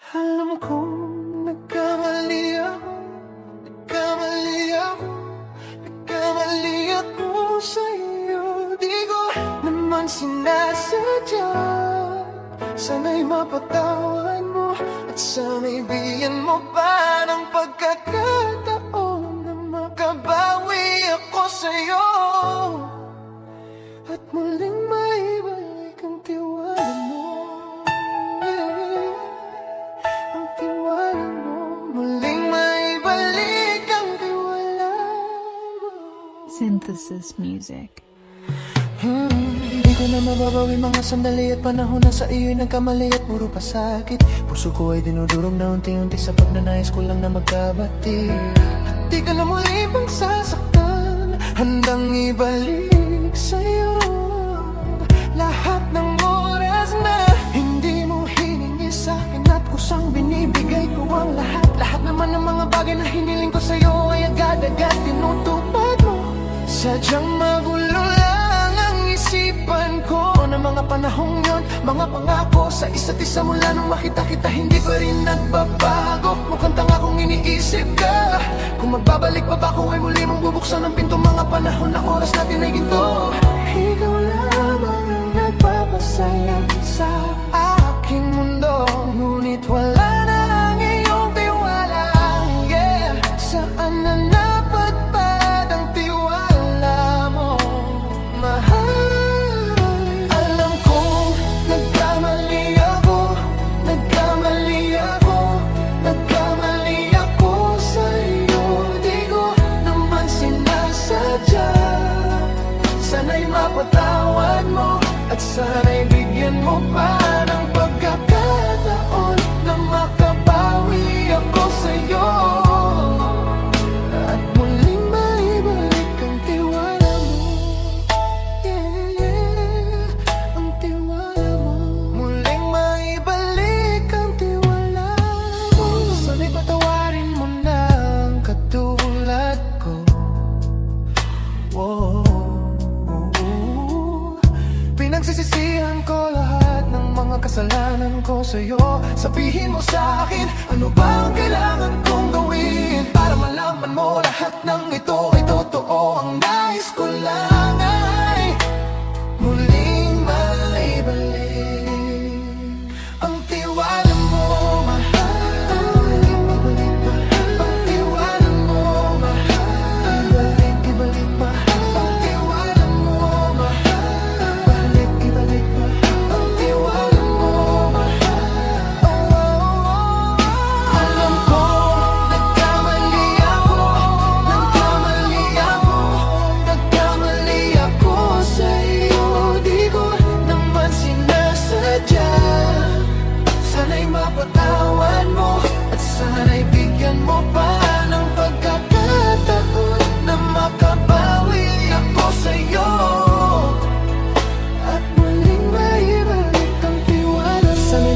Alam kong nagkamali ako, nagkamali ako, nagkamali ako sa'yo. Di ko naman sinasadya. Sana'y mapatawad mo at sana'y bigyan mo pa ng pagkakataon na makabawi ako sa'yo at muling maibalik ang tiwala mo. Ang tiwala mo, muling maibalik ang tiwala mo. Synthesis music. Di ko na mababawi mga sandali at panahon na sa iyo'y nagkamali at puro pasakit. Puso ko ay dinudurog na unti-unti sa pagnanais ko lang na magkabati. At di ka na muli pang sasaktan, handang ibalik sa'yo lahat ng oras na hindi mo hiningi sa'kin at kusang binibigay ko ang lahat. Lahat naman ng mga bagay na hiniling ko sa'yo ay agad-agad tinutupad mo. Sadyang magulo lang ang isipan ko ng mga panahong yon. Mga pangako sa isa't isa mula nung makita kita, hindi pa rin nagbabago. Mukhang tanga kung iniisip ka. Kung magbabalik pa ba ako ay muli mong bubuksan ang pinto. Mga panahon na oras natin ay ginto. Ikaw lamang ang nagpapasaya sa aking mundo. Ngunit wala na ang iyong tiwala. Yeah, saan na napadpad ang tiwala mo, mahal? Alam kong nagkamali ako, nagkamali ako, nagkamali ako sa'yo. Di ko naman sinasadya. Sana'y mapatawad mo at sana'y bigyan mo pa ng pagkakataon na makabawi ako sa'yo at muling maibalik ang tiwala mo. Yeah, ang tiwala mo. Muling maibalik ang tiwala mo. Sana'y patawarin mo na ang katulad ko. Whoa. Pinagsisisihan ko lahat ng mga kasalanan ko sa'yo. Sabihin mo sa akin, ano ba ang kailangan kong gawin para malaman mo lahat ng ito ay totoo. Ang nais ko lang ay muling maibalik ang tiwala mo, mahal. Ang tiwala mo, mahal. Ibalik, mahal. Ang tiwala mo, mahal. Ibalik, mahal. Ang tiwala mo, mahal. Alam ko, nagkamali ako, nagkamali ako, nagkamali ako sa'yo. Di ko naman sinasadya. Sana'y mapatawad mo at sana'y bigyan mo pa ng pagkakataon na makabawi ako sa'yo at muling maibalik ang tiwala. Sana'y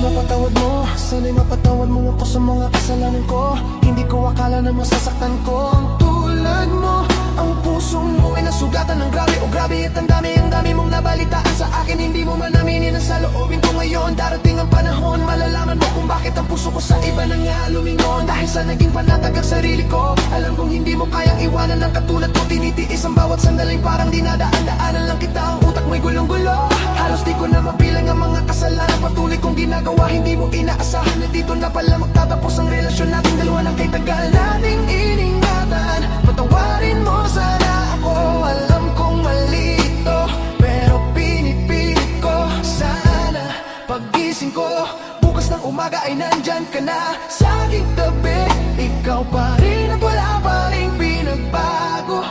mapatawad mo ako sa mga kasalanan ko. Hindi ko akala na masasaktan ko ang tulad mo. Ang puso mo ay nasugatan ng grabe. O grabe at ang dami mong nabalitaan sa akin. Hindi mo man aminin ang saloobin ko ngayon. Darating ang panahon, malalaman mo kung bakit ang puso ko sa iba na nga lumingon. Dahil sa naging panatag ang sarili ko. Alam kong hindi mo kayang iwanan ng katulad ko. Tinitiis ang bawat sandaling parang dinadaan-daanan lang kita. Ang utak mo'y gulong-gulo. Halos di ko na mabilang ang mga kasalanan. Patuloy kong ginagawa, hindi mo inaasahan na dito na pala magtatapos ang relasyon nating dalawa ng kay tagal nating iningatan. Patawarin mo sana ako, alam kong mali ito, pero pinipilit ko. Sana pagising ko bukas ng umaga ay nandyan ka na sa aking tabi. Ikaw pa rin at wala pa rin pinagbago.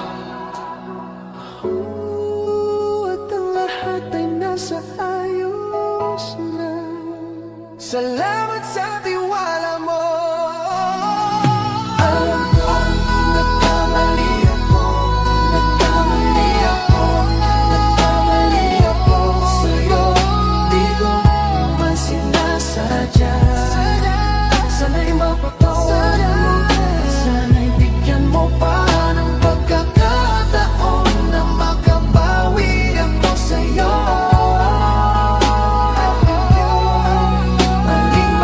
At ang lahat ay nasa ayos na. Salamat sa tiwala mo. Alam ko, nagkamali ako, nagkamali ako, nagkamali ako sa'yo. Di ko man sinasadya. Sana'y mapatawad mo at sana'y bigyan mo pa ng pagkakataon na makabawi ako sa'yo. Maling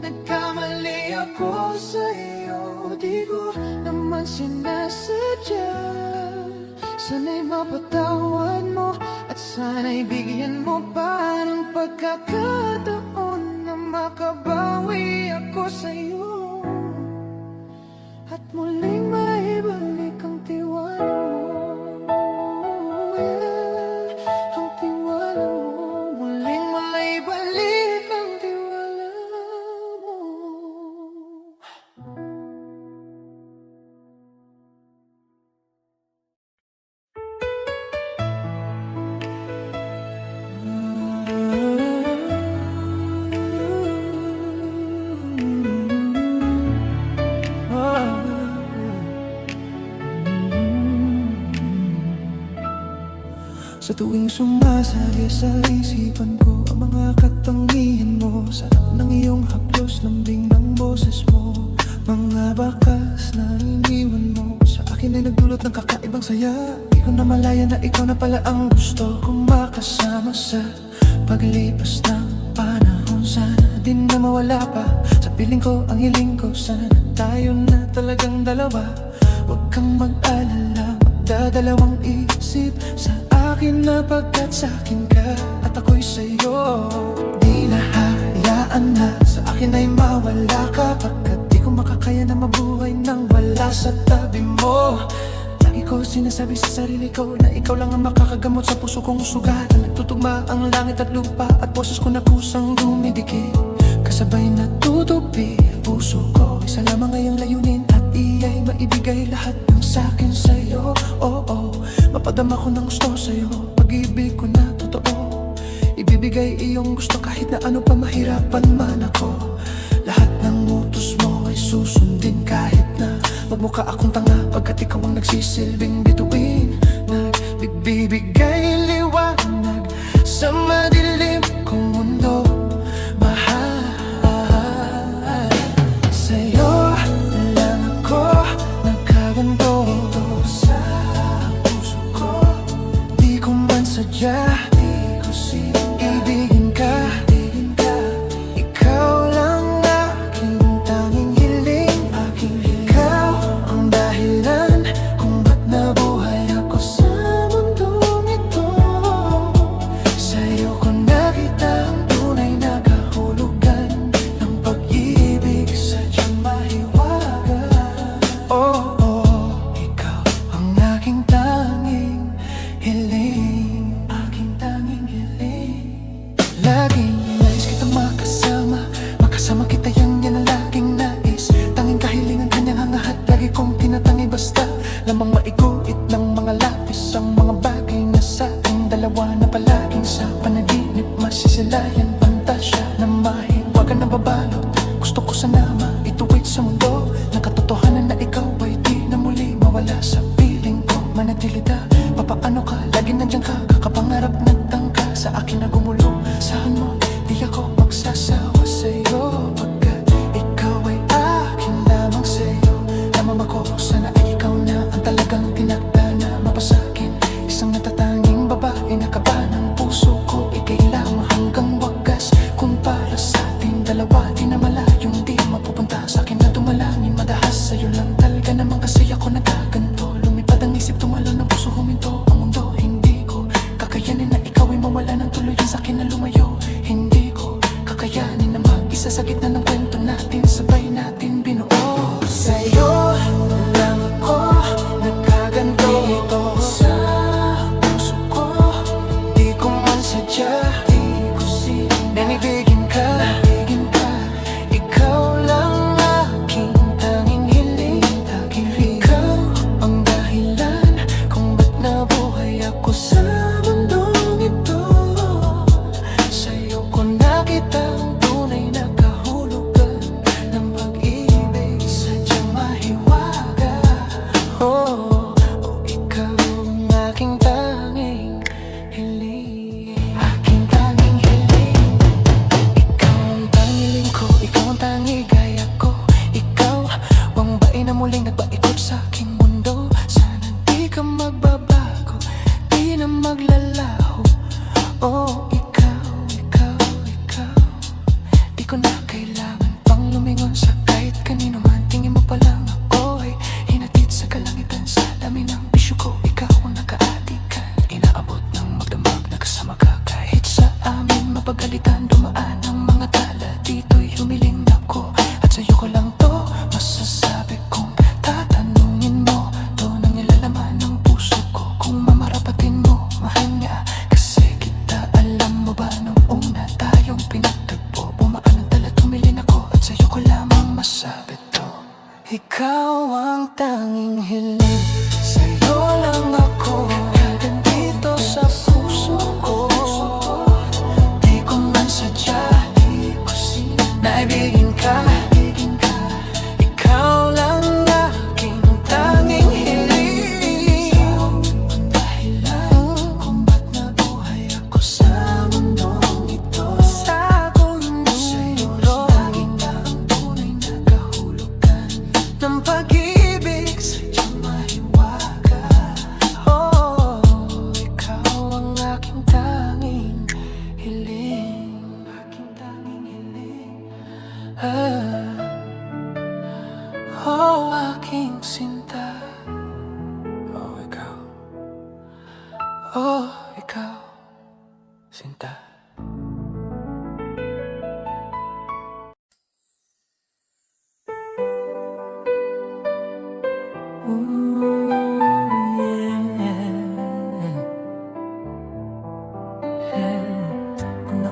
nagkamali ako sa'yo. Di ko naman sinasadya. Sana'y mapatawad mo at sana'y bigyan mo pa ng pagkakataon na makabawi ako sa'yo at muling maibalik ang tiwala mo. Ang tiwala mo, muling maibalik ang tiwala mo. Sa tuwing sumasagi sa isipan ko ang mga katangian mo, sarap ng iyong haplos, lambing ng boses mo, mga bakas na iniwan mo sa akin ay nagdulot ng kakaibang saya. Di ko na malaya na ikaw na pala ang gusto kong makasama sa paglipas ng panahon. Sana din na mawala pa sa piling ko ang hiling ko. Sana tayo na talagang dalawa. Huwag kang mag-alala, magdadalawang isip sa akin na pagkat sa'kin ka at ako'y sa'yo. Di na hayaan na sa akin ay mawala ka, pagkat di ko makakaya na mabuhay nang wala sa tabi mo. Lagi ko sinasabi sa sarili ko na ikaw lang ang makakagamot sa puso kong sugat. Nagtutugma ang langit at lupa at boses ko na kusang dumidikit, kasabay na tutupi puso ko. Isa lamang ngayong layunin at iya'y maibigay lahat ng sa'kin sa'yo. Oo, mapadama ko ng gusto sa'yo, pag-ibig ko na totoo. Ibibigay iyong gusto kahit na ano pa mahirapan man ako. Lahat ng utos mo ay susundin kahit na magmukha akong tanga, pagkat ikaw ang nagsisilbing bituin. Nagbibigay liwanag sa madilim kong mundo. Mahal, sa'yo lang ako nagkaganto. Ito sa puso ko, di ko man sadya, di ko ibigin ka. Ikaw lang aking tanging hiling. Ikaw ang dahilan kung ba't nabuhay ako sa mundong ito. Sa'yo ko nakita ang tunay na kahulugan ng pag-ibig, sadyang mahiwaga. Oo, ikaw ang aking tanging hiling. Aking tanging hiling. Laging nais kitang makasama, makasama kita, yan ang laging nais. Tanging kahilingan kanyang hangahat, lagi kong tinatangi basta lamang maiguhit ng mga lapis ang mga bagay na sa ating dalawa na palaging sa panaginip masisilayan. Pantasya na mahiwagan na babalot, gusto ko sana maituwid sa mundo ng katotohanan na ikaw ay di na muli mawala sa piling ko. Manatili na, papaano ka, lagi nandiyan ka, kakapangarap nagtangka sa akin na gumulo. Saan mo, di ako magsasawa sa'yo, pagkat ikaw ay akin lamang sa'yo. Lamang ako, sana ay ikaw na ang talagang tinakda na mapasakin. Isang natatanging babae na kaba ng puso ko, ikay lamang hanggang wagas. Kung para sa ating dalawa, di na malayong di mapupunta sa akin na dumalangin. Madahas sa'yo lang talaga naman kasi ako nagkaganto. Lumipad ang isip, tumalo ng puso, huminto ang mundo. Hindi ko kakayanin na ikaw ay mawala ng tuluyan sa akin na lumayo. Hindi ko kakayanin na mag-isa sa gitna ng kwento natin, sabay natin binuo. Sa'yo lang ako nagkaganto. Dito sa puso ko, di ko man sadya, di ko nanibigin ka. Ikaw lang aking tanging hiling. Ikaw ang dahilan kung ba't nabuhay ako sa mundong ito. Sa'yo ko nakita ang tunay na kahulugan ikaw ang tanging hiling. Sa'yo lang ako nandito sa puso ko. Di ko man sadya, naibigin ka. Ikaw lang aking tanging hiling. Ang dahilan kung ba't nabuhay ako sa mundong ito. Sa sa'yo laging na ang tunay na kahulugan ng pag-ibig. Sadyang mahiwaga. Oh, ikaw ang aking tanging hiling. Aking tanging hiling. Oh, aking sinta. Oh, ikaw. Oh, ikaw, sinta. Ooh, yeah. Kung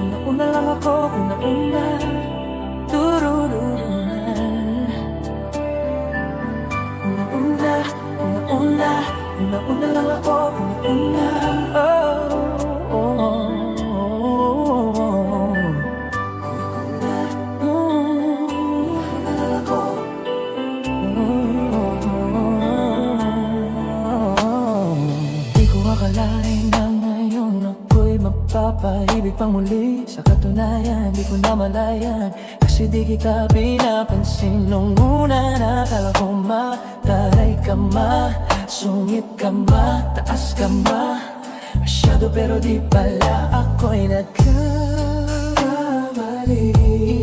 nauna lang ako, kung nauna, turururu na. Kung nauna lang ako, kung nauna, oh, oh, oh, oh. Nauna lang ako. Di ko akalain na ngayon ako'y mapapaibig pang muli. Sa katunayan, di ko namalayan, kasi di kita pinapansin. Nung una nakala ko mataray ka ma, sungit ka ma, taas ka ma, masyado pero di pala ako'y nagkamali.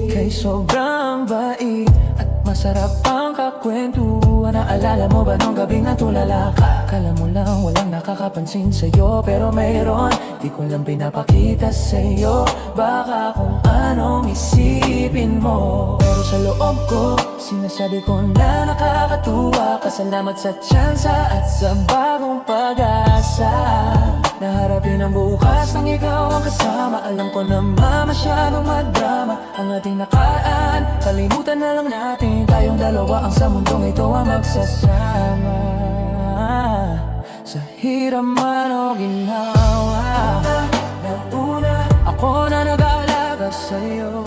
Ika'y sobrang bait at masarap ang kakwentuhan. Naalala mo ba nung gabing natulala ka? Kala mo lang walang nakakapansin sa'yo, pero mayroon, di ko lang pinapakita sa'yo. Baka kung anong isipin mo, pero sa loob ko sinasabi ko na nakakatuwa ka. Salamat sa tsansa at sa bagong pag-asa. Naharapin ang bukas nang ikaw ang kasama. Alam ko na masyadong madrama ang ating nakaraan. Kalimutan na lang natin, tayong dalawa ang sa mundong ito ang magsasama. Sa hirap man o ginawa, nauna ako na nag-aalaga sa'yo.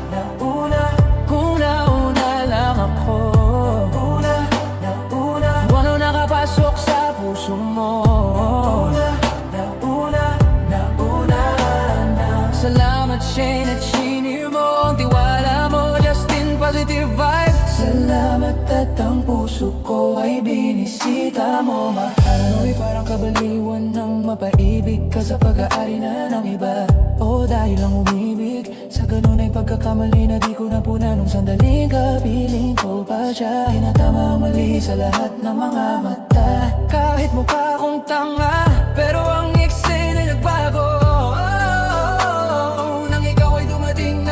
Nauna, kung nauna lang ako. Nauna, walang nakapasok sa puso mo. Salamat Shane at Shinir mo, ang tiwala mo, Justin, positive vibe. Salamat at ang puso ko ay binisita mo, mahal. Ako'y parang kabaliwan ng mapaibig ka sa pag-aari na ng iba. O dahil lang umibig, sa ganun ay pagkakamali na di ko napuna. Nung sandaling kapiling ko pa siya, tinatama ang mali sa lahat ng mga mata. Kahit mukha kong tanga, pero ang eksena ay nagbago.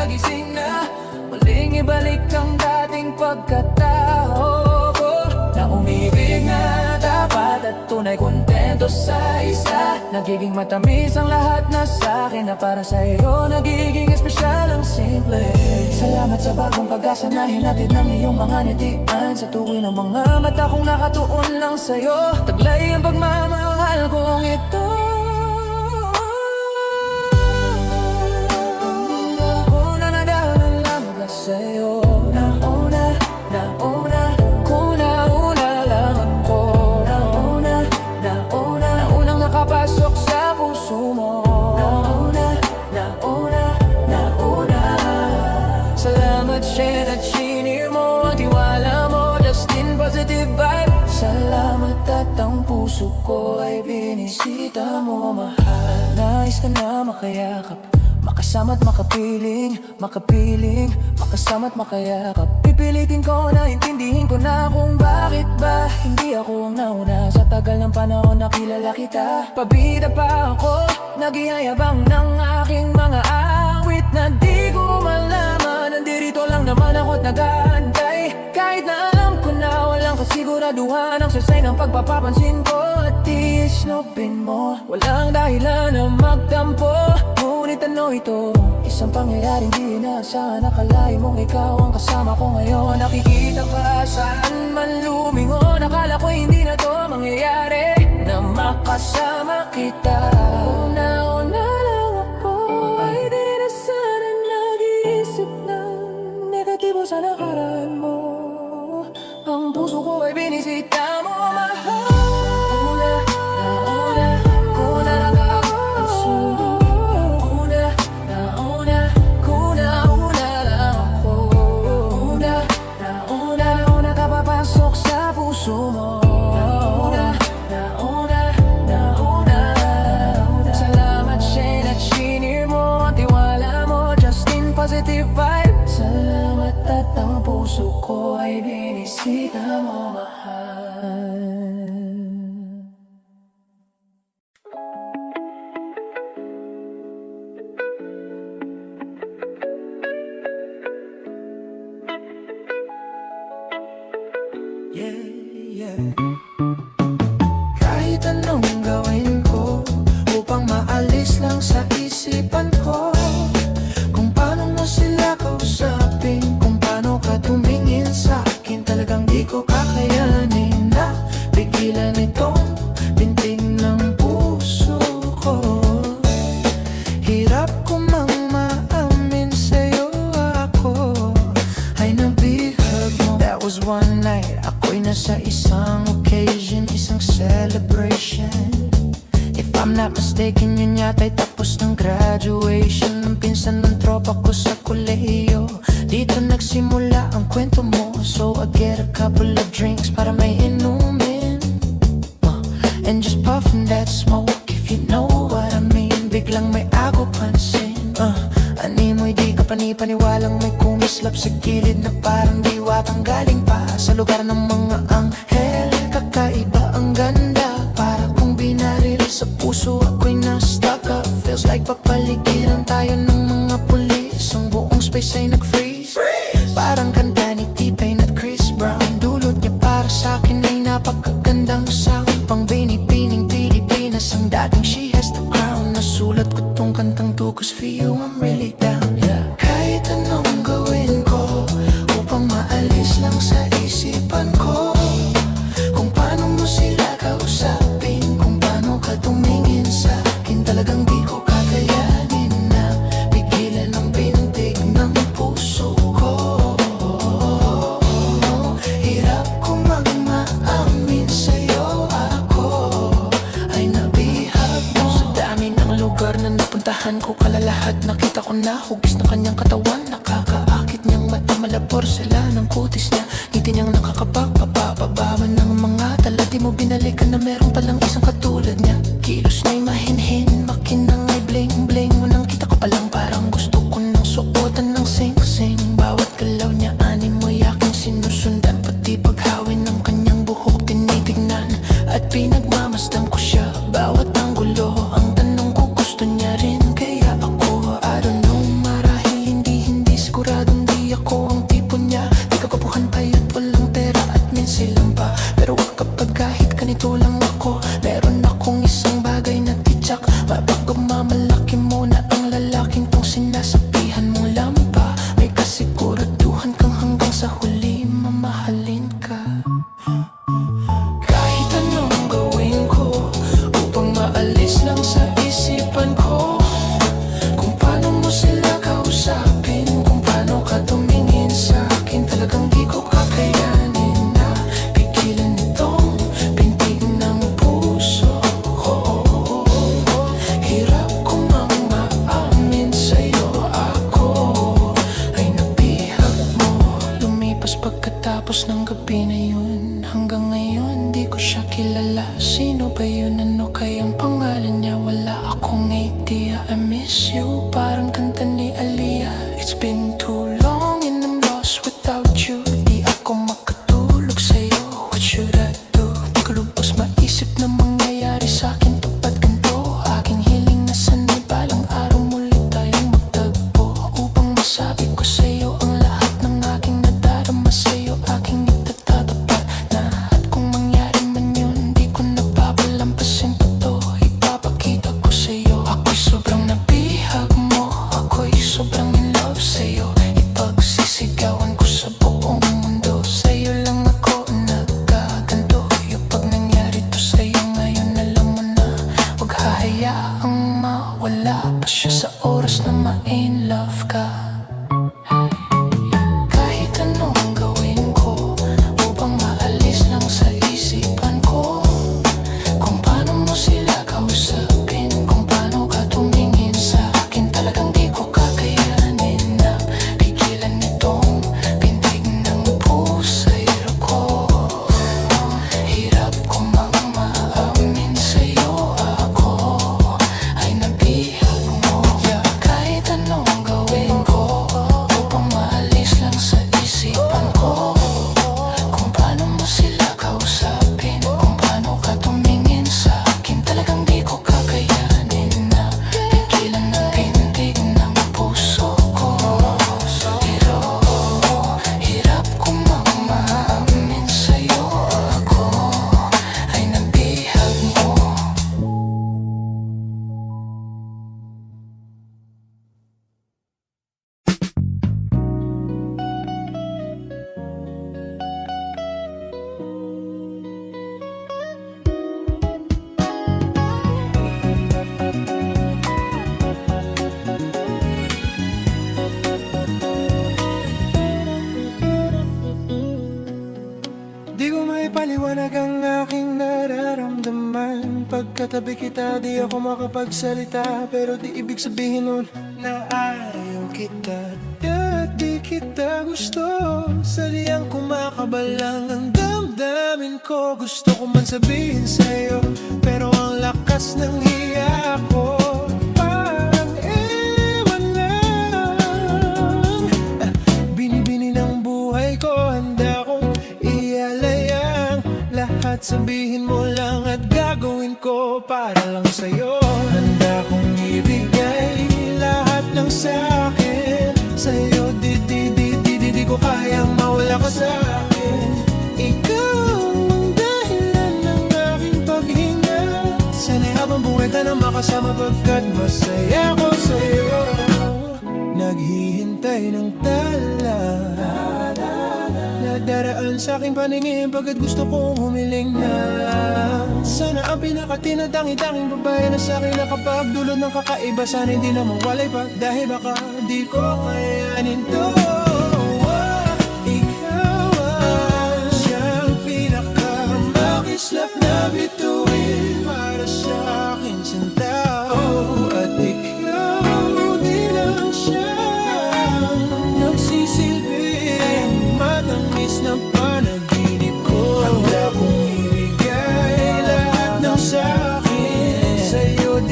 Nagising na, muling ibalik ang dating pagkatao ko. Na umibig na dapat at tunay kontento sa isa. Nagiging matamis ang lahat na sa'kin, na para sa'yo nagiging espesyal ang simple. Salamat sa bagong pag-asa na hinatid ng iyong mga nitian. Sa tuwin ng mga mata kong nakatuon lang sa'yo, taglay ang pagmamahal kong ito. Sa'yo, nauna, kung nauna lang ako. Naunang nakapasok sa puso mo. Nauna. Salamat Shane at Shinir mo, ang tiwala mo, Justin, positive vibe. Salamat at ang puso ko ay binisita mo, mahal. Nais ka na makayakap, makasama't makapiling, makasama't makayakap. Pipilitin ko na intindihin ko na kung bakit ba hindi ako ang nauna. Sa tagal ng panahon nakilala kita, pabida pa ako, naghihayabang ng aking mga awit na di ko malaman. Nandirito lang naman ako at nag-aantay, kahit na alam ko na walang kasiguraduhan ang sasay ng pagpapapansin ko. At iisnopin mo, walang dahilan na magtampo. Ngunit ano ito, Isang pangyayaring di inaasahan, nakalain mong ikaw ang kasama ko ngayon. Nakikita ka saan man lumingon, akala ko hindi na to mangyayari na makasama kita. Una-una lang ako ay di na sana nag-iisip ng negatibo sa nakaraan mo. Ang puso ko ay binisita mo, mahal. Salamat Shane at shinir mo ang tiwala mo, Justin positive vibe. Salamat at ang puso ko ay binisita mo, mahal. Kahit anong gawin ko upang maalis lang sa isipan ko kung paano mo sila kausapin, kung paano ka tumingin sa akin, talagang di ko kakayanin na pigilan itong bintig ng puso ko. Hirap ko mang maamin sa'yo, ako ay nabihag mo. That was one night, ako'y nasa isang occasion, isang celebration. If I'm not mistaken, yun yata'y tapos ng graduation ng pinsan ng tropa ko sa kolehiyo. Dito nagsimula ang kwento mo, so I get a couple of drinks para may inumin, and just puffin' that smoke, if you know what I mean. Biglang may ako pansin, animoy di ka panipaniwalang may kumislap sa gilid na parang diwatang galing pa sa lugar ng mga anghel. Kakaiba ang ganda, para kung binaril sa puso, ako'y na-stuck up. Feels like papaligiran tayo ng mga pulis, ang buong space ay nag-freeze. Parang kanta ni T-Pain at Chris Brown, dulot niya para sa'kin ay napakagandang sound. Pang binipining Pilipinas ang dating She Has the Crown. Nasulat ko tong kantang to, cause for you I'm really down, yeah. Kahit anong gawin ko upang maalis lang sa isipan ko kung paano mo sila kausapin, kung paano ka tumingin sa akin, talagang di ko kakayanin na pigilan ang bintig ng puso ko. Hirap ko magmaamin sa'yo, ako ay nabihag mo. Sa dami ng lugar na napuntahan ko, kalalahat nakita ko na hugis ng kanyang katawan. Nakakaakit niyang mata, malabor sila ng kutis niya, ngiti niyang nakakapagpapababan ng mga tala. Di mo binalikan na meron palang isang katulad niya. Kilos niya'y mahinhin, makinang ay bling-bling. Unang kita ko palang parang gusto ko nang suotan ng sing-sing. Bawat galaw niya animoy aking sinusundan, pati paghawin ng kanyang buhok tinitignan at pinagmamasdan ko siya. Bawat anggulo ang tanong ko, gusto niya rin kaya ako, I don't know, marahil hindi siguradong di ako ang tipo niya. Di kakapuhan pa'y at walang pera at minsan lang pa, pero wag kapag kahit ganito lang ako. Meron akong isang bagay na titsak, mapagmamalaki mo na ang lalaking tong sinasabihan mong lampa. May kasiguraduhan kang hanggang sa huli mamahalin ka. Kahit anong gawin ko upang maalis lang sa isipan ko kung paano mo sila kausapin, kung paano ka tumingin sa akin, talagang di ko kakayanin na pigilan itong bintig ng puso ko. Hirap ko mang maamin sa'yo, ako ay nabihag mo. Lumipas pagkatapos ng gabi na yun, hanggang ngayon di ko siya kilala. Sino ba yun? Ano kayang pangalan niya? Wala akong idea. I miss you, parang kanta ni Aaliyah. It's been too long and I'm lost without you. Di ako makatulog sa'yo, what should I do? Di ko lubos maisip na mangyayari sa'kin to, ba't ganito? Aking hiling na sana'y balang araw muli tayong magtagpo, upang masabi ko sa'yo ang lahat ng aking nadarama sa'yo. Aking itatatapat na, at kung mangyari man yun, di ko napapalampasin pa to. Ipapakita ko sa'yo, ako'y sobrang nabihag mo, sobrang in love sa'yo. Ipagsisigawan ko sa buong mundo. Sa'yo lang ako nagkaganto. Yung pag nangyari to sa'yo ngayon, alam mo na, huwag hahayaang mawala pa siya sa oras na ma-in love ka. Kahit anong gawin ko upang maalis lang sa isipan ko, kung paano mo sila kausapin, kung paano ka tumingin sa akin, talagang di ko kakayanin na pigilan itong pintig ng pusero ko. Hirap ko mang maamin sa'yo, ako ay nabihag mo. Kahit anong gawin ko upang maalis lang sa isipan ko, kung paano mo sila kausapin, kung paano ka tumingin sa akin, talagang di ko kakayanin na pigilan ng pintig ng puso ko. Pero hirap ko mang maamin sa'yo, ako ay nabihag mo. Di ko maipaliwanag ang aking nararamdaman. Pagkatabi kita, di ako makapagsalita. Pero di ibig sabihin nun na ayaw kita. Dati kita gusto, saliyang kumakabalang ang damdamin ko. Gusto ko man sabihin sa'yo, pero ang lakas ng hiya ko parang ewan lang. Binibini ng buhay ko, handa kong ialayang lahat. Sabihin mo lang at gagawin ko para lang sa'yo. Handa kong ibigay lahat ng sa'kin sa'yo. Di ko kayang mawala ka sa'kin. Ikaw ang dahilan ng aking paghinga. Sana'y habang buhay ka na makasama, pagkat masaya ko sa'yo. Naghihintay ng tala na daraan sa aking paningin, pagkat gusto kong humiling na sana ang pinakatinadangin-tanging babae na sa akin nakapagdulot ng kakaiba. Sana hindi na mawalay pa, dahil baka di ko kayanin to. Ikaw ang siyang pinakamakislap na bituin para sa akin sinta. At ikaw din ang siyang nagsisilbing matamis na panaginip ko. Handa kong ibigay lahat ng sa'kin sa'yo.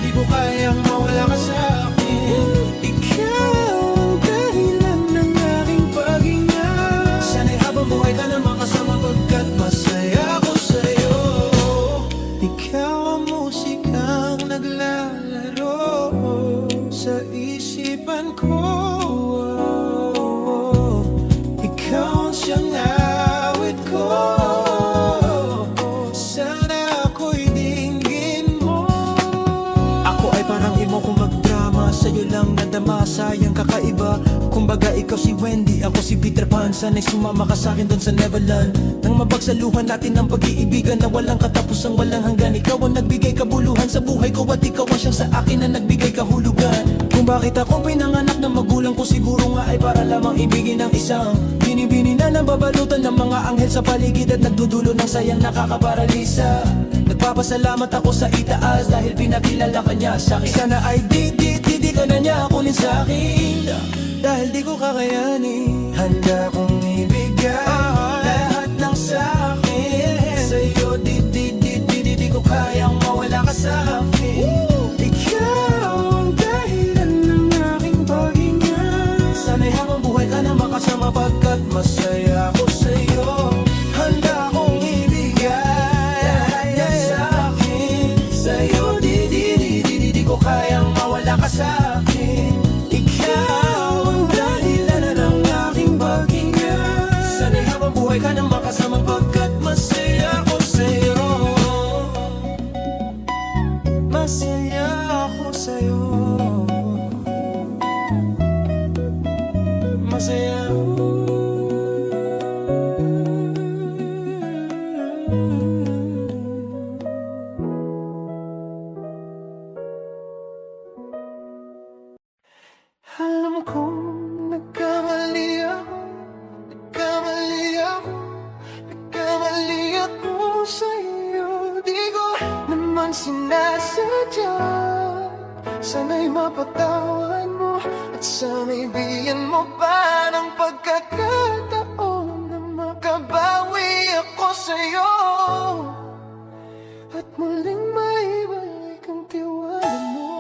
Di ko kayang mawala ka sa'kin. Ikaw ang dahilan ng aking paghinga. Sana'y habang buhay ka na makasama, pagkat masaya ko sa'yo. Ikaw ang musikang naglalaro sa isipan ko. Ikaw ang siyang awit ko. Sana ako'y dinggin mo. Ako ay parang imo kung magdrama, sa'yo lang nadama, sayang kakaiba. Kumbaga ikaw si Wendy, ako si Peter Pan. Sana'y sumama ka sa'kin doon sa Neverland. Nang mapagsaluhan natin ang pag-iibigan na walang katapusang walang hanggan. Ikaw ang nagbigay kabuluhan sa buhay ko, at ikaw ang siyang sa akin na nagbigay kahulugan. Kung bakit ako pinanganak ng magulang ko, siguro nga ay para lamang ibigin ng isang binibini na nababalutan ng mga anghel sa paligid, at nagdudulo ng sayang nakakaparalisa. Nagpapasalamat ako sa itaas dahil pinakilala ka niya sa'kin. Sana ay di ka na niya kunin sa'kin, dahil di ko kakayanin. Handa kong ibigay lahat ng sa'kin sa'yo. Di ko kayang mawala ka sa'kin. Ikaw ang dahilan ng aking paghinga. Sana'y habang buhay ka na makasama, pagkat masaya ko sa'yo. Handa kong ibigay lahat ng sa'kin sa'yo. Di ko kayang mawala ka sa'kin. Ikaw ang dahilan ng aking paghinga. Sana'y habang buhay ka na makasama, pagkat masaya ko sa'yo. kong nagkamali ako, nagkamali ako, nagkamali ako sa'yo. Di ko naman sinasadya, sana'y mapatawad mo at sana'y bigyan mo pa ng pagkakataon na makabawi ako sa'yo at muling maibalik ang tiwala mo.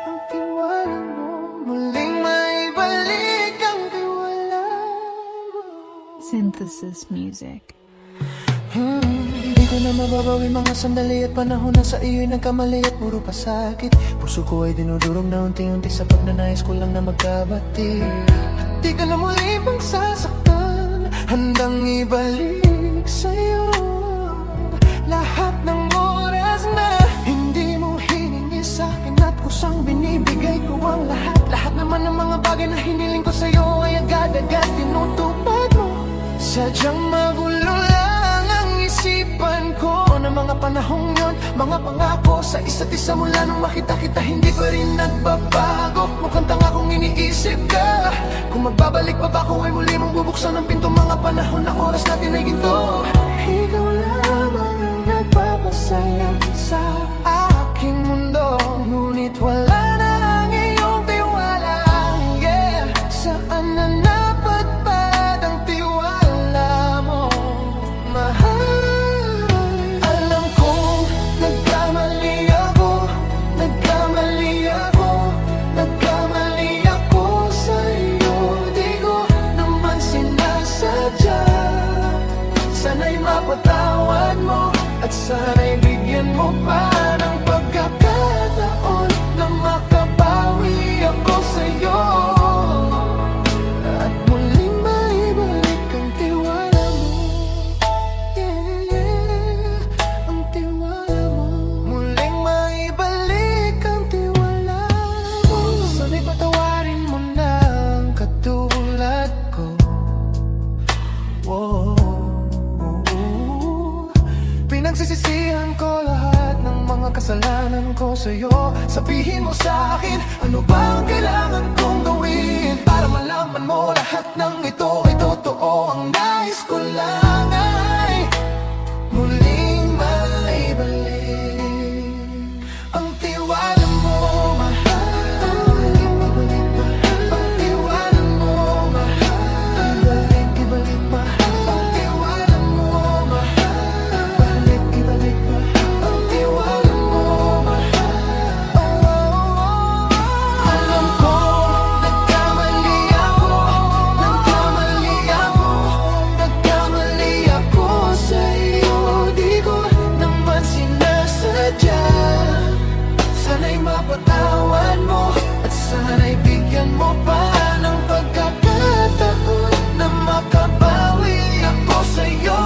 Ang tiwala mo, muling maibalik ang tiwala mo. Synthesis music. Di ko na mababawi mga sandali at panahon na sa iyo'y nagkamali at puro pasakit. Puso ko ay dinudurog na unti-unti sa pagnanais ko lang na magkabati. At di ka na muli pang sasaktan, handang ibalik sa'yo lahat ng oras na hindi mo hiningi sa'kin at kusang binibigay ko ang lahat. Lahat naman ng mga bagay na hiniling ko sa'yo ay agad-agad tinutupad mo. Sadyang magulo lang ang isipan ko na mga panahong yon, mga pangako sa isa't isa mula nung makita kita hindi pa rin nagbabago. Mukhang tanga kung iniisip ka, kung magbabalik pa ba ako ay muli mong bubuksan ang pinto. Mga panahon na oras natin ay ginto. Ikaw lamang ang nagpapasaya sa aking mundo, ngunit wala na ang iyong tiwala. Yeah, saan na napadpad ang tiwala mo, mahal? Alam kong nagkamali ako, nagkamali ako, nagkamali ako sa'yo. Di ko naman sinasadya, sana'y mapatawad mo at sana'y bigyan mo pa ng pagkakataon na makabawi ako sa'yo at muling maibalik ang tiwala mo. Yeah, yeah, ang tiwala mo. Muling maibalik ang tiwala mo. Sana'y patawarin mo na ang katulad ko. Whoa. Pinagsisisihan ko lahat ng mga kasalanan ko sa'yo. Sabihin mo sa'kin, ano ba ang kailangan kong gawin para malaman mo lahat ng ito ay totoo. Ang nais ko lang ay muling maibalik ang tiwala mo, mahal. Ang tiwala mo, mahal. Ibalik, mahal. Ang tiwala mo, mahal. Ibalik, mahal. Ang tiwala mo, mahal. Alam ko, nagkamali ako, nagkamali ako, nagkamali ako sa'yo. Di ko naman sinasadya, sana'y mapatawad mo at sana'y bigyan mo pa ng pagkakataon na makabawi ako sa'yo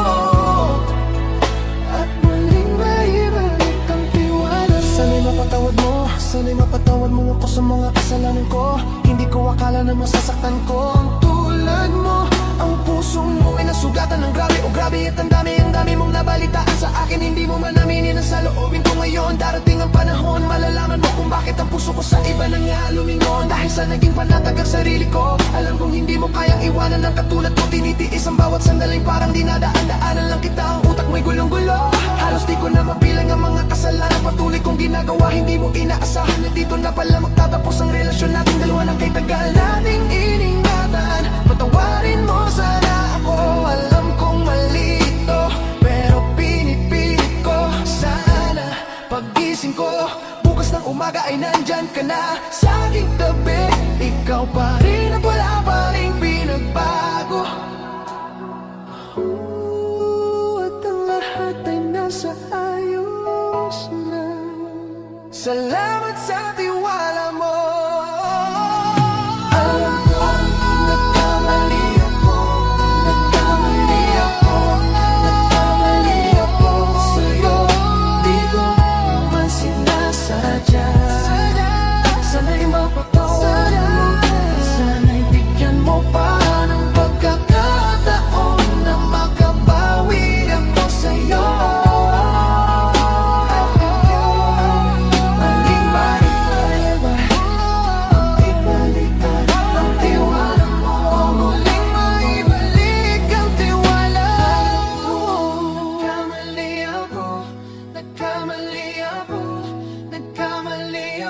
at muling maibalik ang tiwala. Sana'y mapatawad mo ako sa mga kasalanan ko. Hindi ko akala na masasaktan ko ang tulad mo. Ang puso mo ay nasugatan ng grabe. O grabe at ang dami mong nabalitaan sa akin. Hindi mo man aminin ang saloobin ko ngayon. Darating ang panahon, malalaman mo kung bakit ang puso ko sa iba nang lumingon. Dahil sa naging panatag ang sarili ko, alam kong hindi mo kayang iwanan ng katulad ko. Tinitiis ang bawat sandaling parang dinadaan-daanan lang kita. Ang utak mo'y gulong-gulo, halos di ko na mabilang ang mga kasalanan. Patuloy kong ginagawa, hindi mo inaasahan na dito na pala magtatapos ang relasyon natin dalawa ng kay tagal nating iningatan. Patawarin mo sana ako, alam kong mali ito, pero pinipilit ko. Sana pagising ko bukas ng umaga ay nandyan ka na sa aking tabi. Ikaw pa rin at wala pa rin pinagbago. At ang lahat ay nasa ayos na. Salamat sa tiwala mo. Alam ko, nagkamali ako, nagkamali ako, nagkamali ako sa'yo. Di ko man sinasadya, sana'y mapatawad mo, sana'y bigyan mo pa ng pagkakataon na makabawi ako sa'yo. Maling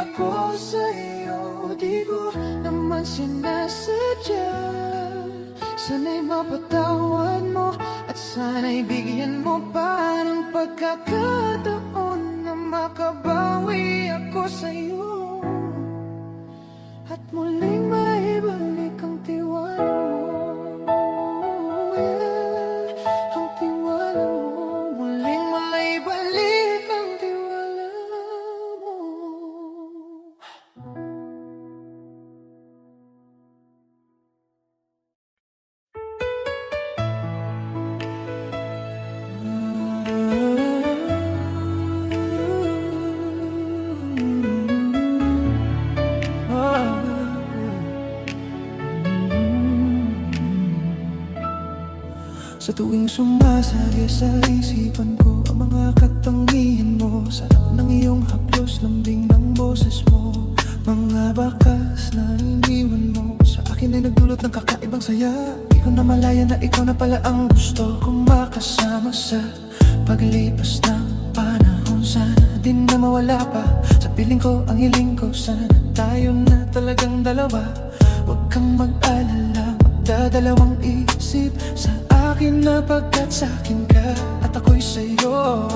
ako sa'yo. Di ko naman sinasadya. Sana'y mapatawad mo at sana'y bigyan mo pa ng pagkakataon na makabawi ako sa'yo at muling maibalik ang tiwala mo. Yeah, ang tiwala mo. Muling maibalik ang tiwala mo. Sa tuwing sumasagi sa isipan ko ang mga katangian mo, sarap ng iyong haplos, lambing ng boses mo. Mga bakas na iniwan mo sa akin ay nagdulot ng kakaibang saya. Di ko na malaya na ikaw na pala ang gusto kong makasama sa paglipas ng panahon. Sana din na mawala pa sa piling ko ang hiling ko. Sana tayo na talagang dalawa. Huwag kang mag-alala, magdadalawang isip sa akin na pagkat sa'kin ka at ako'y sa'yo.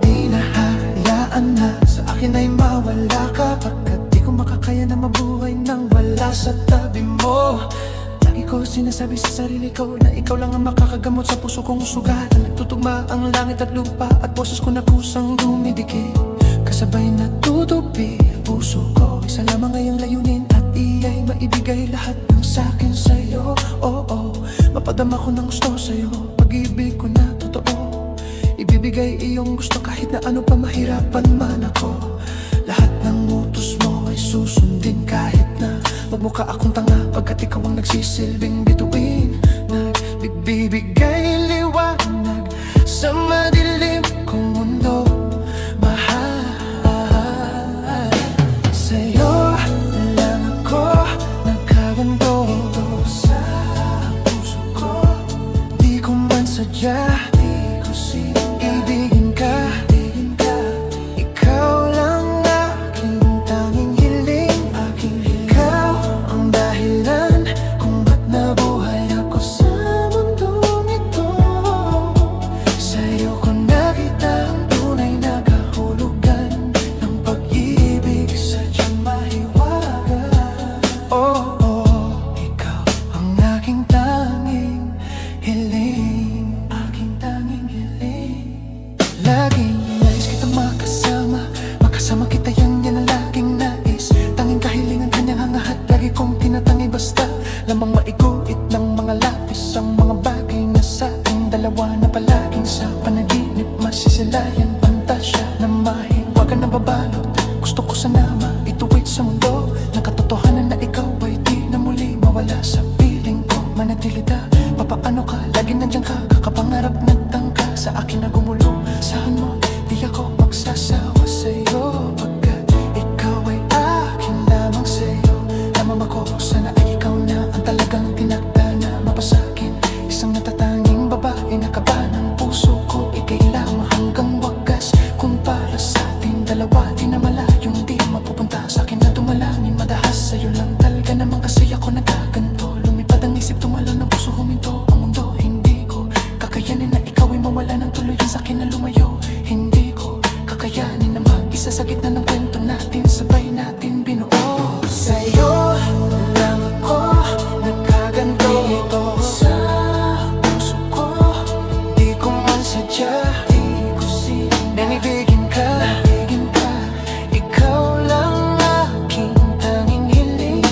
Di na hayaan na sa akin ay mawala ka, pagkat di ko makakaya na mabuhay nang wala sa tabi mo. Lagi ko sinasabi sa sarili ko na ikaw lang ang makakagamot sa puso kong sugat. Nagtutugma ang langit at lupa at boses ko na kusang dumidikit. Kasabay na tutupi ang puso ko, isa lamang ngayong layunin at iya'y maibigay lahat ng sa'kin sa'yo. Oo, mapadama ko ng gusto sa'yo, pag-ibig ko na totoo. Ibibigay iyong gusto kahit na ano pa mahirapan man ako. Lahat ng utos mo ay susundin kahit na magmukha akong tanga, pagkat ikaw ang nagsisilbing bituin. Nagbibigay liwanag sa madilim kong mundo. Mahal, sa'yo lang ako nagkaganto. Ito sa puso ko, di ko man sadya, di ko sinibigin ka. Ikaw lang aking tanging hiling. Ikaw ang dahilan kung ba't nabuhay ako sa mundong ito. Sa'yo ko nakita ang tunay na kahulugan ng pag-ibig, sadyang mahiwaga. Ikaw ang aking tanging hiling. Aking tanging hiling. Laging nais kita makasama, makasama kita, yan ang laging nais. Tanging kahilingan kanyang hangahat, lagi kong tinatangi basta lamang maiguhit ng mga lapis ang mga bagay na sa ating dalawa na palaging sa panaginip masisilayan. Pantasya na mahiwagan na babalot, gusto ko sana maituwid sa mundo na katotohanan na ikaw ay di na muli mawala sa piling ko. Manatilida, papaano ka, lagi nandiyan ka, kakapangarap nagtangka sa akin na gumulo. Saan mo, di ako magsasawa sa'yo, pagkat ikaw ay akin lamang sa'yo. Lamang ako, sana ay ikaw na ang talagang tinakda na mapasakin. Isang natatanging babae na kaba ng puso ko, ikay lamang hanggang wagas. Kung para sa ating dalawa, di na malayong di mapupunta sa akin na dumalangin. Madahas sa'yo lang talaga naman kasi ako nagkaganto. Lumipad ang isip, tumalon ng puso, huminto ang mundo. Hindi ko kakayanin na ikaw ay mawala ng tuluyan sa akin na lumayo. Hindi ko kakayanin na mag-isa sa gitna ng kwento natin, sabay natin binuo. Sa'yo lang ako nagkaganto. Ito sa puso ko, di ko man sadya, di ko sinibigin ka. Ikaw lang aking tanging hiling.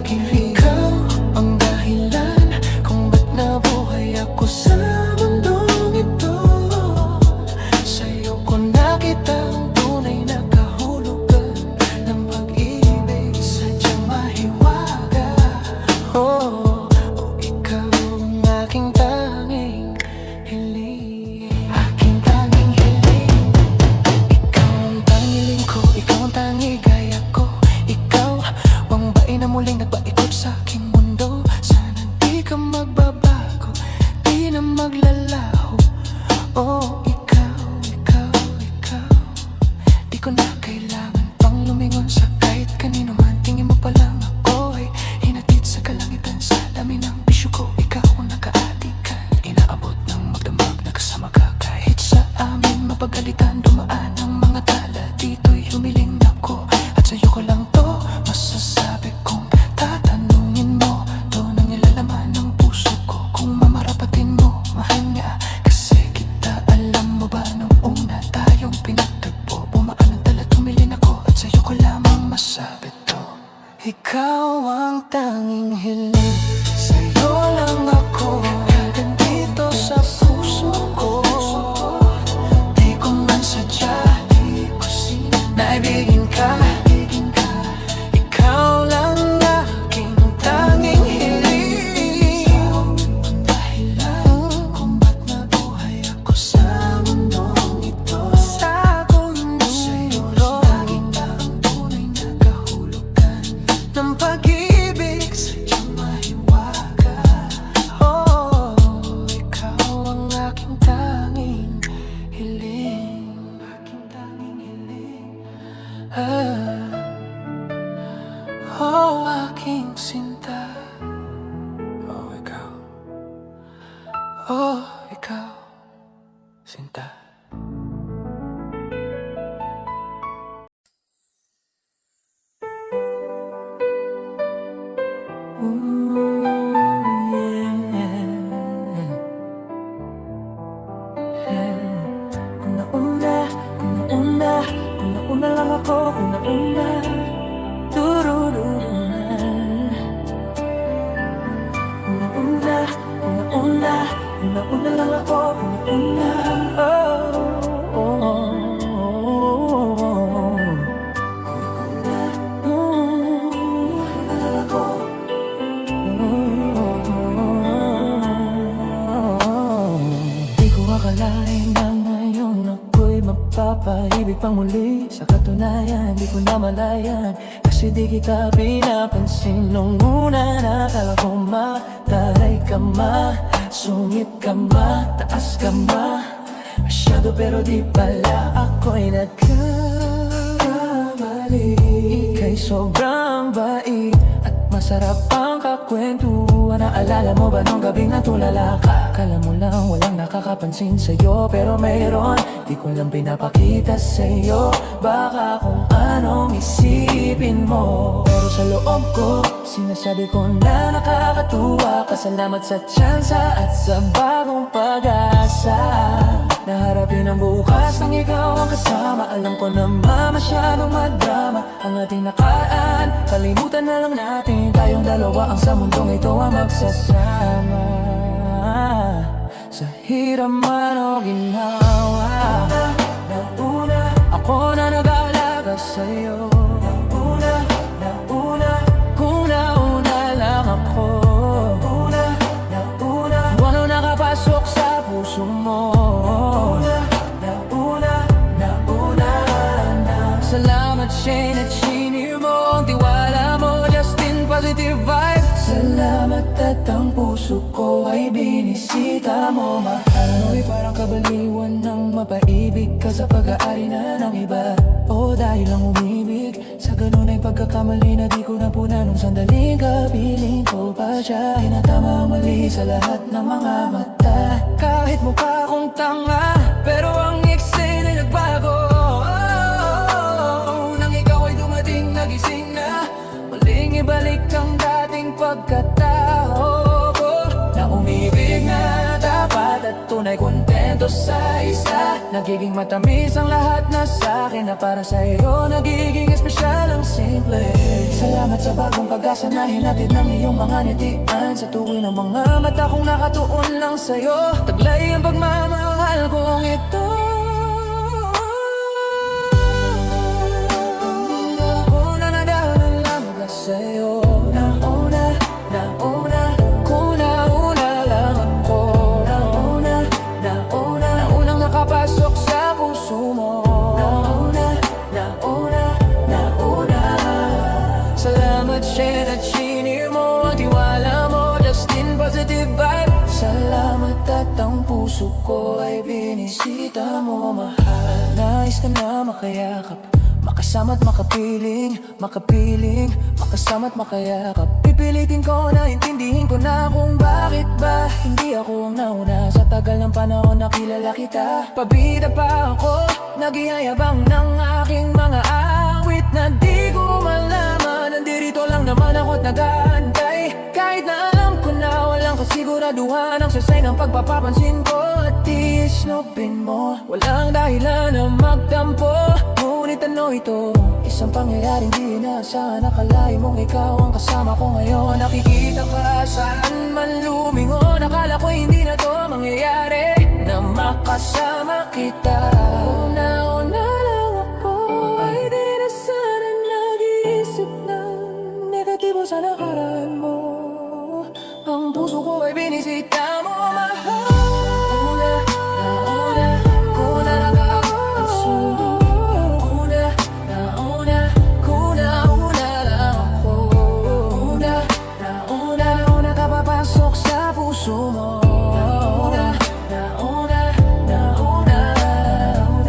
Ikaw ang dahilan kung ba't nabuhay ako sa mundong ito. Sa'yo ko nakita ang tunay na kahulugan ng pag-ibig, sadyang mahiwaga. Ikaw ang aking tanging hiling. Aking tanging hiling. Ikaw ang tanging hiling ko, ikaw ang tanging gaya ko. Ikaw ang bae na muling nagpaikot sa aking mundo. Sana di ka magbabago, di na maglalaho. Ikaw, ikaw, ikaw. Di ko na kailangan pang lumingon sa kahit Ikaw ang tanging hiling, sa'yo lang ako nandito sa puso ko. Di ko man sadya, naibigin ka. Ikaw lang aking tanging hiling, ang dahilan kung ba't nabuhay ako sa mundong ito. Sa'yo lang ang tunay na kahulugan ng pag-ibig, sadyang mahiwaga. Oh, ikaw ang aking tanging hiling, aking tanging hiling. Oh, aking sinta. Oh, ikaw. Oh, ikaw, sinta. Kung nauna lang ako, kung nauna, tururuna. Kung nauna lang ako, kung nauna, oh, oh, oh, oh. Nauna lang ako. Di ko akalain na ngayon ako'y mapapaibig pang muli. Sa katunayan, di ko namalayan, kasi di kita pinapansin. Nung una nakala ko mataray ka ma, sungit ka ma, taas ka ma, masyado pero di pala ako'y nagkamali. Ika'y sobrang bait at masarap ang kakwentuhan. Naalala mo ba nung gabing natulala ka? Kala mo lang walang nakakapansin sa'yo, pero mayroon, di ko lang pinapakita sa'yo. Baka kung anong isipin mo, pero sa loob ko sinasabi ko na nakakatuwa ka. Salamat sa tsansa at sa bagong pag-asa. Naharapin ang bukas nang ikaw ang kasama. Alam ko na masyadong madrama ang ating nakaraan. Kalimutan na lang natin, tayong dalawa ang sa mundong ito ang magsasama. Sa hirap man o ginawa, nauna ako na nag-aalaga sa'yo. Nauna, kung nauna lang ako. Nauna, kung ano nakapasok sa puso mo. Salamat Shane at Shinir mo, ang tiwala mo, Justin positive vibe. Salamat at ang puso ko ay binisita mo, mahal. Ano'y parang kabaliwan ng mapaibig ka sa pag-aari na ng iba. O dahil lang umibig, sa ganun ay pagkakamali na di ko napuna nung sandaling kapiling ko pa siya. Hinatama ang mali sa lahat ng mga mata. Kahit mukha kong tanga, pero ang eksena ay nagbago. Nagising na, muling ibalik ang dating pagkatao ko. Na umibig na tapat at tunay kontento sa isa. Nagiging matamis ang lahat na sa'kin, na para sa'yo nagiging espesyal ang simple. Salamat sa bagong pag-asa na hinatid ng iyong mga ngitian. Sa tuwi ng mga mata kong nakatuon lang sa'yo. Taglay ang pagmamahal kong ito. Sa'yo, nauna, kung nauna lang ako. Naunang nakapasok sa puso mo. Nauna. Salamat Shane at Shinir mo, ang tiwala mo, Justin positive vibe. Salamat at ang puso ko ay binisita mo, mahal. Nais ka na makayakap, makasama't makapiling, makasama't makayakap. Pipilitin ko na intindihin ko na kung bakit ba hindi ako ang nauna. Sa tagal ng panahon nakilala kita, pabida pa ako, naghihayabang ng aking mga awit na di ko malaman. Nandito lang naman ako't nag-aantay, kahit na alam ko na walang kasiguraduhan. naman ang sasay ng pagpapapansin ko at iisnobin mo. Walang dahilan na magtampo, ngunit ano ito? Isang pangyayaring di inaasahan. Akalain mong ikaw ang kasama ko ngayon. Nakikita ka saan man lumingon. Akala ko hindi na to mangyayari, na makasama kita. Una-una lang ako ay di na sana nag-iisip ng negatibo sa nakaraan mo. Ang puso ko ay binisita mo, mahal.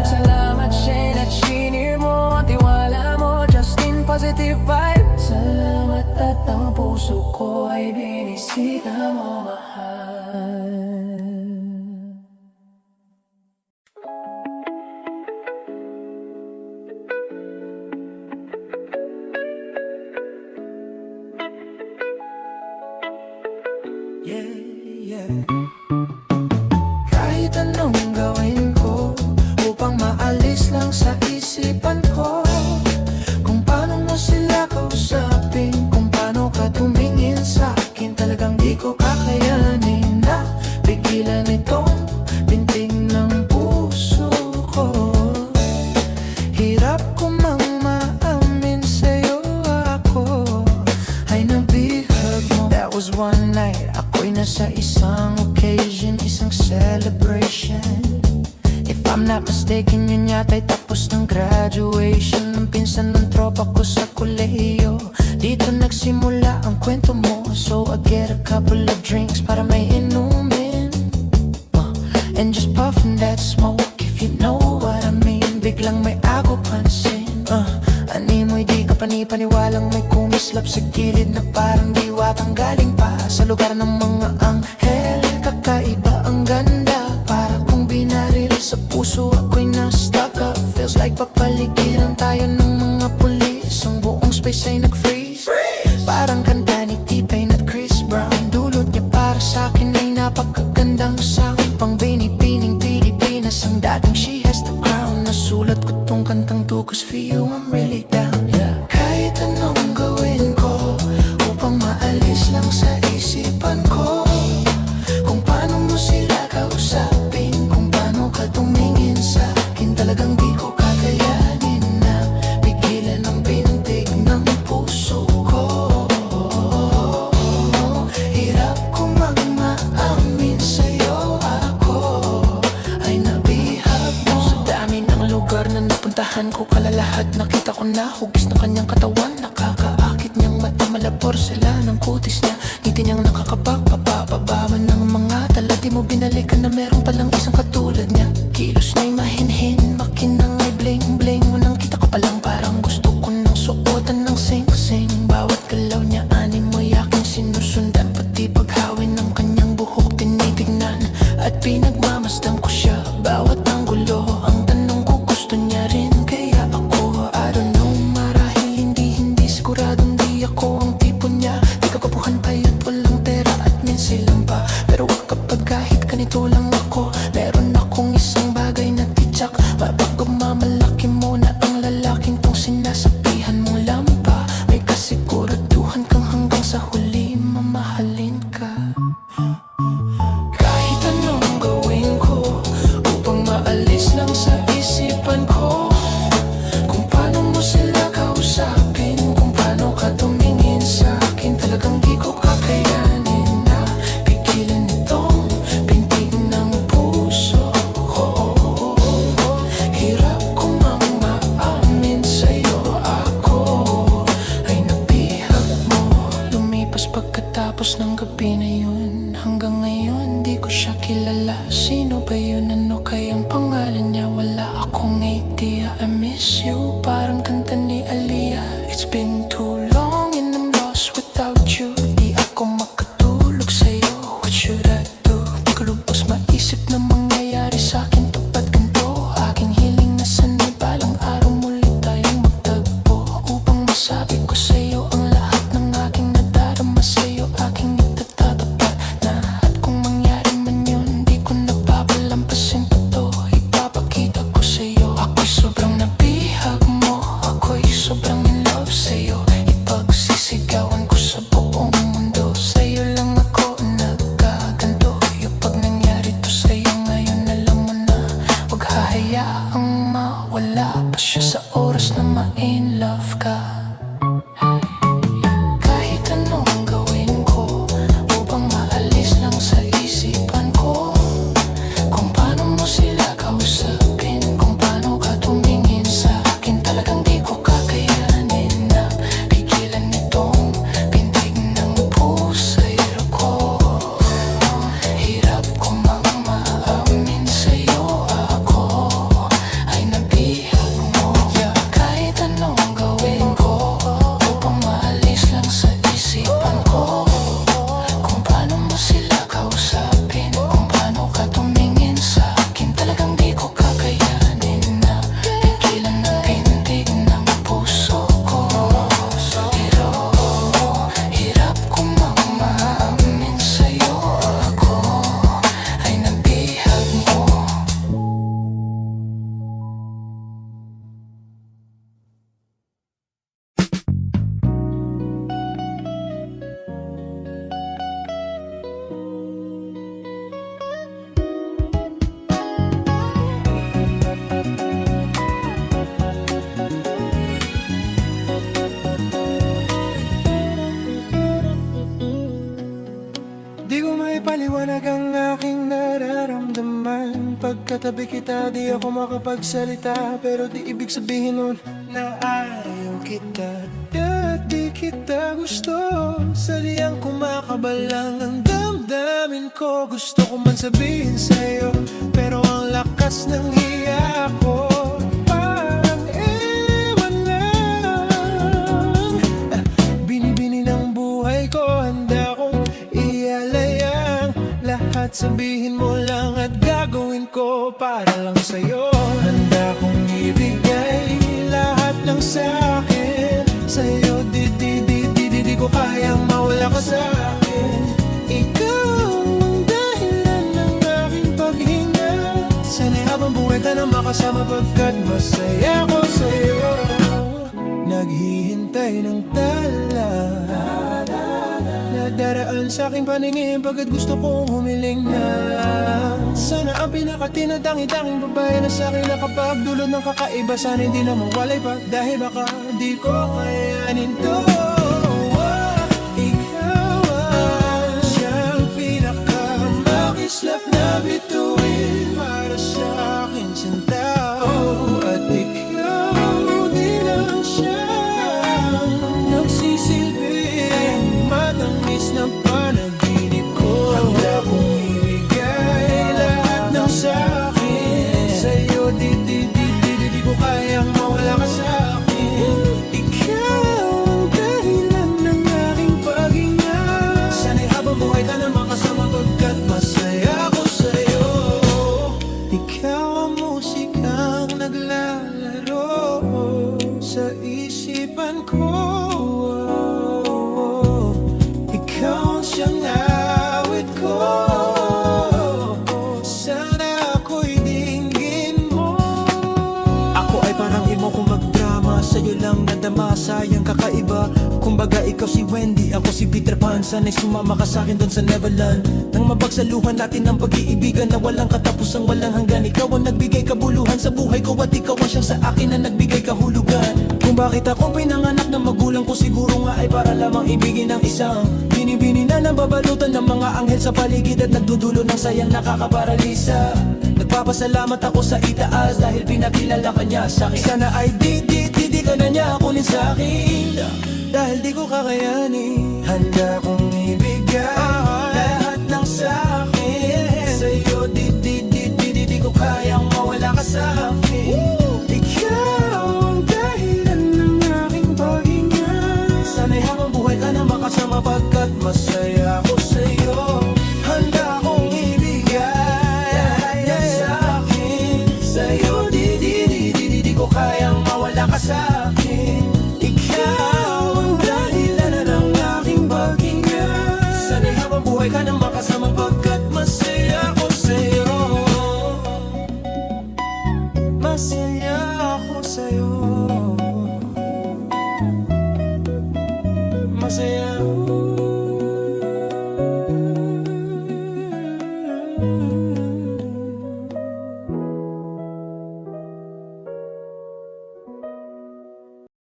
Salamat Shane at shinir mo ang tiwala mo, Justin positive vibe. Salamat at ang puso ko ay binisita mo, mahal. Kahit anong gawin ko upang maalis lang sa isipan ko kung paano mo sila kausapin, kung paano ka tumingin sa akin, talagang di ko kakayanin na pigilan itong bintig ng puso ko. Hirap ko mang maamin sa'yo, ako ay nabihag mo. That was one night, ako'y nasa isang occasion, isang celebration. If I'm not mistaken, yun yata'y tapos ng graduation ng pinsan ng tropa ko sa kolehiyo. Dito nagsimula ang kwento mo, so I get a couple of drinks para may inumin, and just puffin' that smoke, if you know what I mean. Biglang may ako pansin, animoy di ka panipaniwalang may kumislap sa gilid na parang diwatang galing pa sa lugar ng mga anghel. Kakaiba ang ganda, para kung binaril sa puso, ako'y na-stuck up. Feels like papaligiran tayo ng mga pulis, ang buong space ay nag-freeze. Parang kanta ni T-Pain at Chris Brown, dulot niya para sa'kin ay napakagandang sound. Pang binipining Pilipinas ang dating she has the crown. Nasulat ko tong kantang to, cause for you I'm really down, yeah. Kahit anong gawin ko upang maalis lang sa isipan ko kung paano mo sila kausapin, kung paano ka tumingin sa akin, talagang di ko kakayanin na pigilan ang bintig ng puso ko. Hirap ko mang maamin sa'yo, ako ay nabihag mo. Sa dami ng lugar na napuntahan ko, kalalahat nakita ko na hugis ng kanyang katawan. Nakakaakit niyang mata, malabor sila ng kutis niya. Ngiti niyang nakakapagpapababan ng mga tala. Di mo binalikan na meron palang isang katulad niya. Kilos niya'y mahinhin, makinang ay bling-bling. Unang kita ko palang parang gusto ko nang suotan ng sing-sing. Bawat galaw niya animoy aking sinusundan, pati paghawin ng kanyang buhok tinitignan. At pinagmamasdan ko siya, bawat anggulo. Ang tanong ko, gusto niya rin kaya ako, I don't know, marahil hindi siguradong di ako ang tipo niya. Di kakapuhan pa'yo't walang pera at minsan lang pa, pero kapag kahit ganito lang ako, meron akong isang bagay na titsak. Mapagmamalaki mo na ang lalaking tong sinasabihan mong lampa. May kasiguraduhan kang hanggang sa huli mamahalin ka. Kahit anong gawin ko upang maalis lang sa isipan ko kung paano mo sila kausapin, kung paano ka tumingin sa akin, talagang di ko kakayanin na pigilan itong bintig ng puso ko. Hirap ko mang maamin sa'yo, ako ay nabihag mo. Lumipas pagkatapos ng gabi na yun, hanggang ngayon di ko siya kilala. Sino ba yun? Ano kayang pangalan niya? Wala akong idea. I miss you, parang kanta ni Aaliyah. It's been too long and I'm lost without you. Di ako makatulog sa'yo, what should I do? Di ko lubos maisip na mangyayari sa'kin tapat ganito. Aking hiling na sana'y balang araw muli tayong magtagpo, upang masabi ko sa'yo ang lahat ng aking nadarama sa'yo. Aking itatatapat na at kung mangyari katabi kita, di ako makapagsalita. Pero di ibig sabihin nun na ayaw kita. Dati kita gusto, sadyang kumakabalang ang damdamin ko. Gusto ko man sabihin sa'yo, pero ang lakas ng hiya ko parang ewan lang. Binibini ng buhay ko, handa kong ialayang lahat. Sabihin mo lang at gagawin ko para lang sa'yo. Handa kong ibigay lahat ng sa'kin sa'yo. Di ko kayang mawala ka sa'kin. Ikaw ang dahilan ng aking paghinga. Sana'y habang buhay ka na makasama, pagkat masaya ko sa'yo. Naghihintay ng tala na daraan sa aking paningin, pagkat gusto kong humiling na. Sana ang pinakatinatanging babae na sa akin nakapagdulot ng kakaiba. Sana hindi na mawalay pa, dahil baka di ko kayanin to. Ikaw ang siyang pinakamakislap na bituin para sa akin sinta. At ikaw din ang siyang nagsisilbing matangis ng panaginip ko. Handa kong ibigay lahat ng sa'kin sa'yo. Di ko kayang mawala ka sa'kin. Ikaw ang dahilan ng aking paghinga. Sana'y habang buhay ka na makasama, pagkat masaya ko sa'yo. Ikaw ang musikang naglalaro sa isipan ko. Ikaw ang siyang awit ko. Sana ako'y dinggin mo. Ako ay parang imo kung magdrama, sa'yo lang nadama, sayang kakaiba. Kumbaga ikaw si Wendy, ako si Peter Pan. Sana'y sumama ka sa'kin doon sa Neverland. Nang mapagsaluhan natin ang pag-iibigan na walang katapusang walang hanggan. Ikaw ang nagbigay kabuluhan sa buhay ko, at ikaw ang siyang sa akin na nagbigay kahulugan. Kung bakit ako pinanganak ng magulang ko, siguro nga ay para lamang ibigin ng isang binibini na nababalutan ng mga anghel sa paligid, at nagdudulo ng sayang nakakaparalisa. Nagpapasalamat ako sa itaas dahil pinakilala ka niya sa'kin. Sana ay di ka na niya kunin sa'kin, dahil di ko kakayanin. Handa kong ibigay lahat ng sa'kin sa'yo. Di ko kayang mawala ka sa'kin. Ikaw ang dahilan ng aking paghinga. Sana'y habang buhay ka na makasama, pagkat masaya